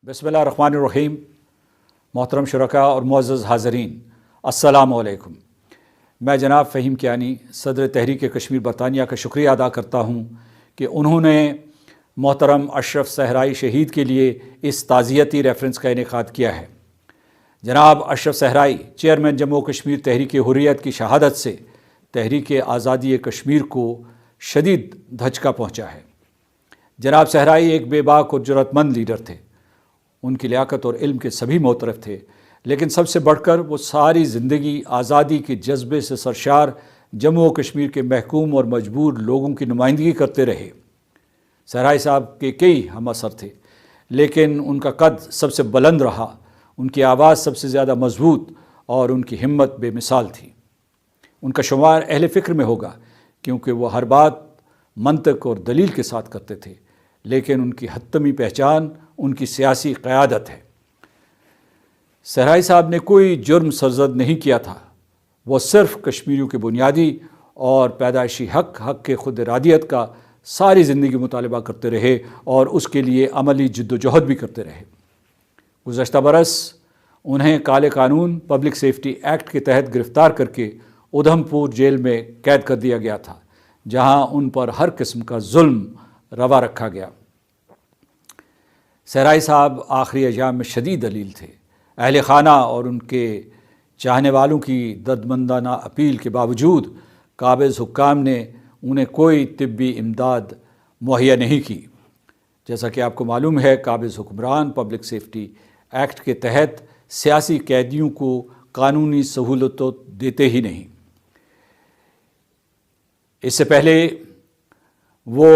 بسم اللہ الرحمن الرحیم. محترم شرکاء اور معزز حاضرین، السلام علیکم. میں جناب فہیم کیانی صدر تحریک کشمیر برطانیہ کا شکریہ ادا کرتا ہوں کہ انہوں نے محترم اشرف صحرائی شہید کے لیے اس تعزیتی ریفرنس کا انعقاد کیا ہے. جناب اشرف صحرائی چیئرمین جموں و کشمیر تحریک حریت کی شہادت سے تحریک آزادی کشمیر کو شدید دھچکا پہنچا ہے. جناب صحرائی ایک بے باک اور جرأت مند لیڈر تھے. ان کی لیاقت اور علم کے سبھی معترف تھے، لیکن سب سے بڑھ کر وہ ساری زندگی آزادی کے جذبے سے سرشار جموں و کشمیر کے محکوم اور مجبور لوگوں کی نمائندگی کرتے رہے. صحرائی صاحب کے کئی ہم اثر تھے، لیکن ان کا قد سب سے بلند رہا، ان کی آواز سب سے زیادہ مضبوط اور ان کی ہمت بے مثال تھی. ان کا شمار اہل فکر میں ہوگا کیونکہ وہ ہر بات منطق اور دلیل کے ساتھ کرتے تھے، لیکن ان کی حتمی پہچان ان کی سیاسی قیادت ہے. صحرائی صاحب نے کوئی جرم سرزد نہیں کیا تھا. وہ صرف کشمیریوں کے بنیادی اور پیدائشی حق کے خود ارادیت کا ساری زندگی مطالبہ کرتے رہے اور اس کے لیے عملی جدوجہد بھی کرتے رہے. گزشتہ برس انہیں کالے قانون پبلک سیفٹی ایکٹ کے تحت گرفتار کر کے ادھم پور جیل میں قید کر دیا گیا تھا، جہاں ان پر ہر قسم کا ظلم روا رکھا گیا. صحرائی صاحب آخری ایام میں شدید ذلیل تھے. اہل خانہ اور ان کے چاہنے والوں کی دردمندانہ اپیل کے باوجود قابض حکام نے انہیں کوئی طبی امداد مہیا نہیں کی. جیسا کہ آپ کو معلوم ہے، قابض حکمران پبلک سیفٹی ایکٹ کے تحت سیاسی قیدیوں کو قانونی سہولتوں دیتے ہی نہیں. اس سے پہلے وہ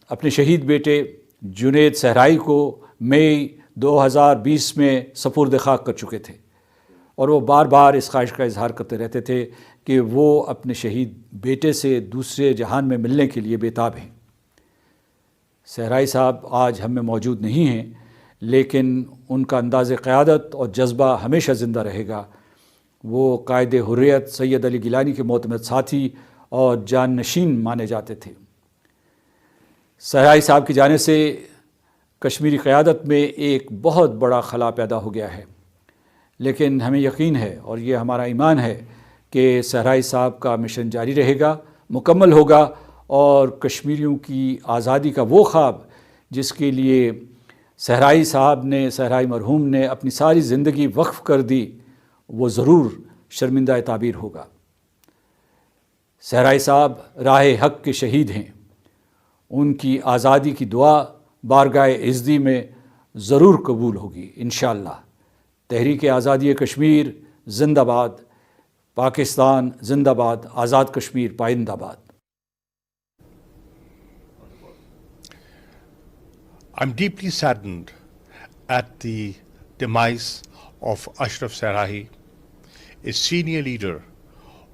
اپنے شہید بیٹے جدوجہد صحرائی کو مئی 2020 میں سپرد خاک کر چکے تھے، اور وہ بار بار اس خواہش کا اظہار کرتے رہتے تھے کہ وہ اپنے شہید بیٹے سے دوسرے جہان میں ملنے کے لیے بےتاب ہیں. صحرائی صاحب آج ہم میں موجود نہیں ہیں، لیکن ان کا انداز قیادت اور جذبہ ہمیشہ زندہ رہے گا. وہ قائد حریت سید علی گیلانی کے معتمد ساتھی اور جان نشین مانے جاتے تھے. صحرائی صاحب کی جانب سے کشمیری قیادت میں ایک بہت بڑا خلا پیدا ہو گیا ہے، لیکن ہمیں یقین ہے اور یہ ہمارا ایمان ہے کہ صحرائی صاحب کا مشن جاری رہے گا، مکمل ہوگا، اور کشمیریوں کی آزادی کا وہ خواب جس کے لیے صحرائی مرحوم نے اپنی ساری زندگی وقف کر دی، وہ ضرور شرمندہ تعبیر ہوگا. صحرائی صاحب راہ حق کے شہید ہیں. ان کی آزادی کی دعا بارگاہ عزتی میں ضرور قبول ہوگی انشاءاللہ. تحریک آزادی کشمیر زندہ باد، پاکستان زندہ باد، آزاد کشمیر پائندہ باد. I'm deeply saddened at the demise of Ashraf Sarahi, a senior leader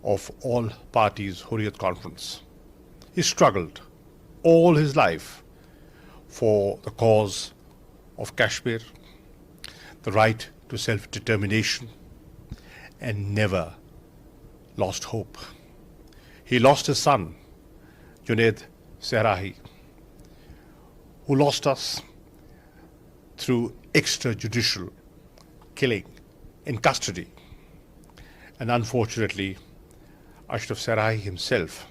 of all parties Hurriyat Conference. He struggled all his life for the cause of Kashmir, the right to self-determination, and never lost hope. He lost his son, Judwojahd Sarahi, who lost us through extrajudicial killing in custody. And unfortunately, Ashraf Sarahi himself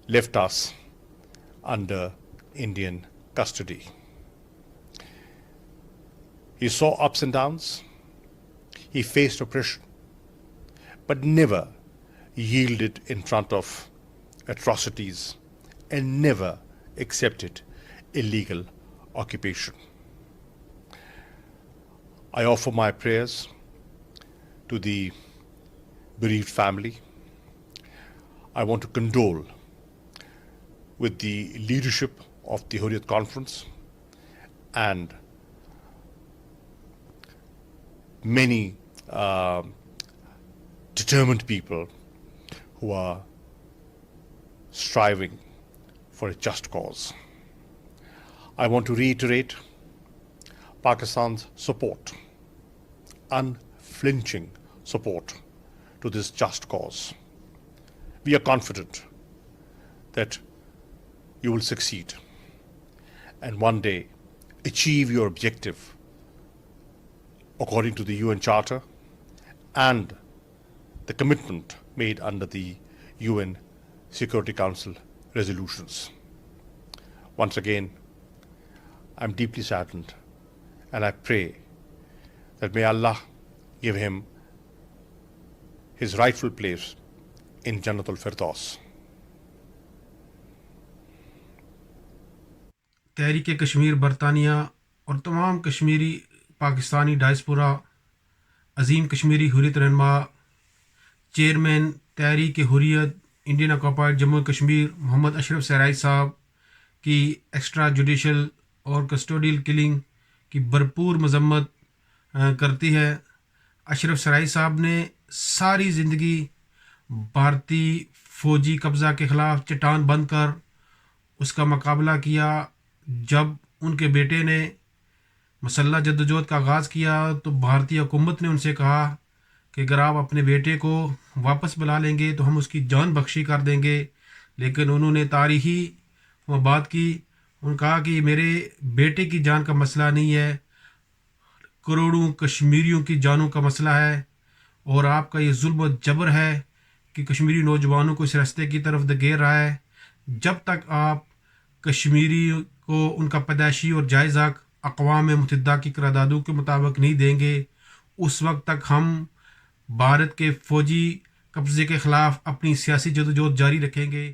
left us under Indian custody. He saw ups and downs, he faced oppression, but never yielded in front of atrocities and never accepted illegal occupation. I offer my prayers to the bereaved family. I want to condole with the leadership of the Hurriyat Conference and many determined people who are striving for a just cause. I want to reiterate Pakistan's support, unflinching support to this just cause. We are confident that you will succeed, and one day achieve your objective according to the UN Charter and the commitment made under the UN Security Council resolutions. Once again, I'm deeply saddened, and I pray that may Allah give him his rightful place in Jannatul Firdaus. تحریک کشمیر برطانیہ اور تمام Kashmiri Pakistani diaspora, عظیم کشمیری حریت رہنما، chairman تحریک حریت Indian occupied Jammu Kashmir محمد اشرف صحرائی صاحب کی extra judicial اور custodial killing کی بھرپور مذمت کرتی ہے۔ اشرف صحرائی صاحب نے ساری زندگی بھارتی فوجی قبضہ کے خلاف چٹان بند کر اس کا مقابلہ کیا۔ جب ان کے بیٹے نے مسلح جدوجہد کا آغاز کیا تو بھارتی حکومت نے ان سے کہا کہ اگر آپ اپنے بیٹے کو واپس بلا لیں گے تو ہم اس کی جان بخشی کر دیں گے، لیکن انہوں نے تاریخی وہ بات کی، انہوں نے کہا کہ میرے بیٹے کی جان کا مسئلہ نہیں ہے، کروڑوں کشمیریوں کی جانوں کا مسئلہ ہے، اور آپ کا یہ ظلم و جبر ہے کہ کشمیری نوجوانوں کو اس راستے کی طرف دھکیل رہا ہے۔ جب تک آپ کشمیری کو ان کا پیدائشی اور جائز حق اقوام متحدہ کی قراردادوں کے مطابق نہیں دیں گے، اس وقت تک ہم بھارت کے فوجی قبضے کے خلاف اپنی سیاسی جدوجہد جاری رکھیں گے۔